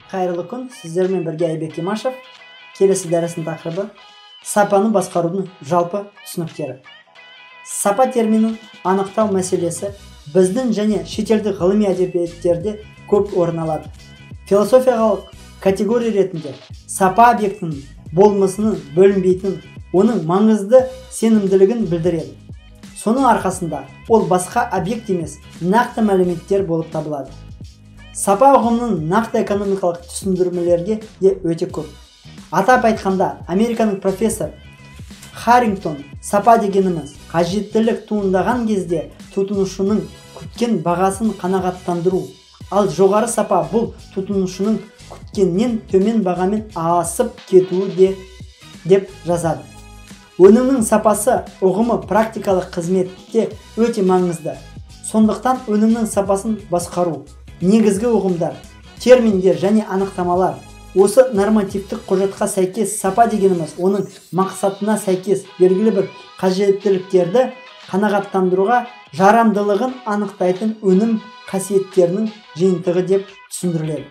Қайырлы күн, сіздермен бірге Айбек Имашев. Келесі дәрістің тақырыбы сапаны басқарудың жалпы түсініктері. Сапа терминін анықтау мәселесі біздің және шетелдік ғылыми әдебиеттерде көп орын алады. Философиялық категория ретінде сапа объектінің болмысының бөлінбейтін, оның маңызды сенімділігін білдіреді. Соның арқасында ол басқа объект емес, нақты мәліметтер болып табылады. Сапа ұғымының нақты экономикалық түсіндірмелерге де өте көп. Атап айтқанда, Американың профессор Харрингтон сапа дегеніміз қажеттілік туындаған кезде тұтынушының күткен бағасын қанағаттандыру, ал жоғары сапа бұл тұтынушының күткеннен төмен бағамен асып кетуі деп жазады. Өнімнің сапасы ұғымы практикалық қызметте өте маңызды. Сондықтан өнімнің сапасын басқару, негізгі ұғымдар, терминдер және анықтамалар. Осы нормативтік құжатқа сәйкес сапа дегеніміз оның мақсатына сәйкес белгілі бір қажеттіліктерді қанағаттандыруға жарамдылығын анықтайтын өнім қасиеттерінің жиынтығы деп түсіндіріледі.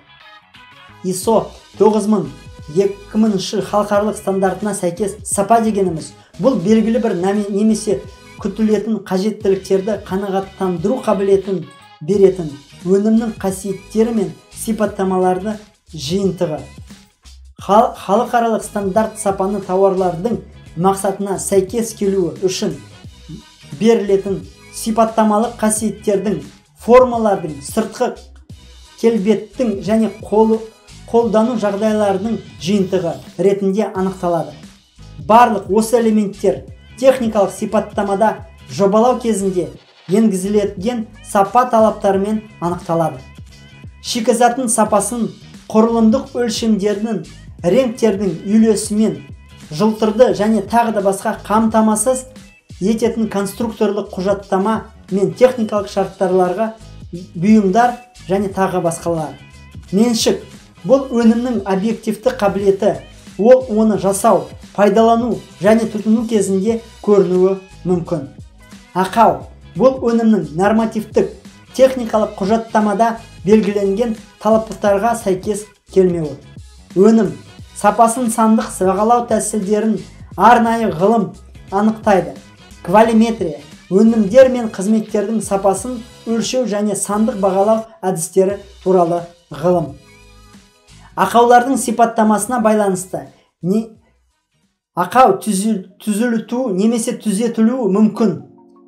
ISO 9000-2000 халықаралық стандартына сәйкес сапа дегеніміз бұл белгілі бір немесе күтілетін қажеттіліктерді қанағаттандыру қабілетін беретін өнімнің қасиеттері мен сипаттамаларды жиынтығы. Халықаралық стандарт сапаны тауарлардың мақсатына сәйкес келуі үшін берілетін сипаттамалық қасиеттердің, формалардың, сыртқы келбеттің және қолдану жағдайларының жиынтығы ретінде анықталады. Барлық осы элементтер техникалық сипаттамада жобалау кезінде енгізілетін сапа талаптарымен анықталады. Шикізаттың сапасын құрылымдық өлшемдердің, реңктердің үйлесімен, жылтырды және тағы да басқа қамтамасыз ететін конструкторлық құжаттама мен техникалық шарттарларға бұйымдар және тағы басқалар. Меншік бұл өнімнің объективті қабілеті, ол оны жасау, пайдалану және тұтыну кезінде көрінуі мүмкін. Ақау бұл өнімнің нормативтік техникалық құжаттамада белгіленген талаптарға сәйкес келмеуі. Өнім сапасын сандық бағалау тәсілдерін арнайы ғылым анықтайды. Квалиметрия өнімдер мен қызметтердің сапасын өлшеу және сандық бағалау әдістері туралы ғылым. Ақаулардың сипаттамасына байланысты ақау түзілту немесе түзетілуі мүмкін.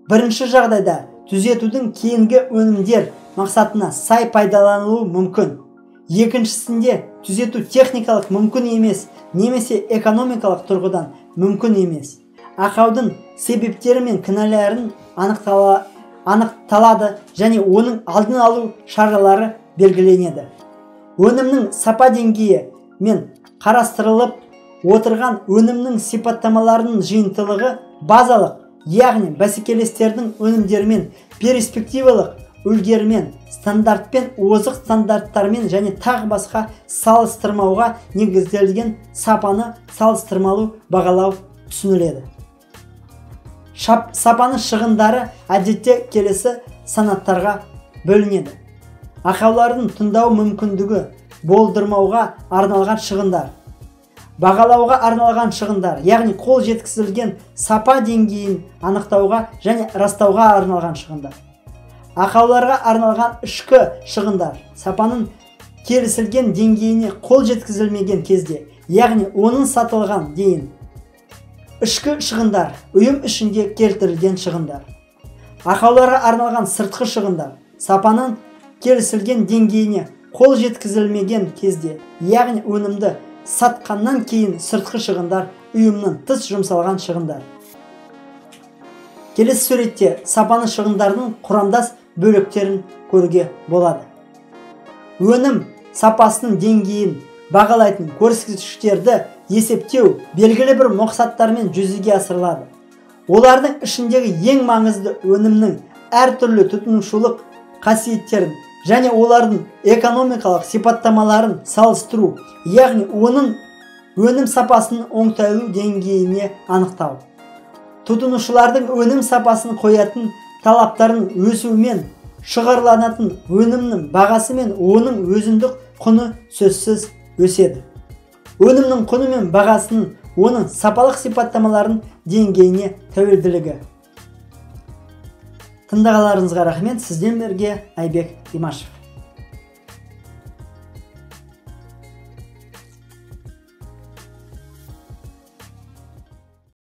Бірінші жағдайда түзетудің кейінгі өнімдер мақсатына сай пайдаланылуы мүмкін. Екіншісінде түзету техникалық мүмкін емес, немесе экономикалық тұрғыдан мүмкін емес. Ақаудың себептері мен кінәләрін анықталады және оның алдын алу шаралары белгіленеді. Өнімнің сапа деңгейі мен қарастырылып отырған өнімнің сипаттамаларының жиынтылығы базалық, яғни бәсекелестердің өнімдерімен, перспективалық үлгерімен, стандартпен, озық стандарттармен және тағы басқа салыстырмауға негізделген сапаны салыстырмалы бағалау түсініледі. Сапаны шығындары әдетте келесі санаттарға бөлінеді. Ақаулардың туындау мүмкіндігі болдырмауға арналған шығындар. Бағалауға арналған шығындар, яғни қол жеткізілген сапа деңгейін анықтауға және растауға арналған шығындар. Ақауларға арналған ішкі шығындар, сапаның келісілген деңгейіне қол жеткізілмеген кезде, яғни оның сатылған дейін. Ішкі шығындар, ұйым ішінде келтірілген шығындар. Ақауларға арналған сыртқы шығындар, сапаның келісілген деңгейіне қол жеткізілмеген кезде, яғни өнімді сатқаннан кейін сыртқы шығындар, ұйымның тыс жұмсалған шығындар. Келесі суретте сапаны шығындардың құрамдас бөліктерін көруге болады. Өнім сапасының деңгейін бағалайтын көрсеткіштерді есептеу белгілі бір мақсаттармен жүзеге асырылады. Олардың ішіндегі ең маңызды өнімнің әртүрлі тұтынушылық қасиеттерін және олардың экономикалық сипаттамаларын салыстыру, яғни оның өнім сапасының оңтайлы деңгейіне анықтау. Тұтынушылардың өнім сапасын қоятын талаптарын өсуімен шығарыланатын өнімнің бағасы мен оның өзіндік құны сөзсіз өседі. Өнімнің құны мен бағасының оның сапалық сипаттамаларын деңгейіне тәуелділігі. Тыңдағандарыңызға рахмет. Сізден бірге Айбек Имашев.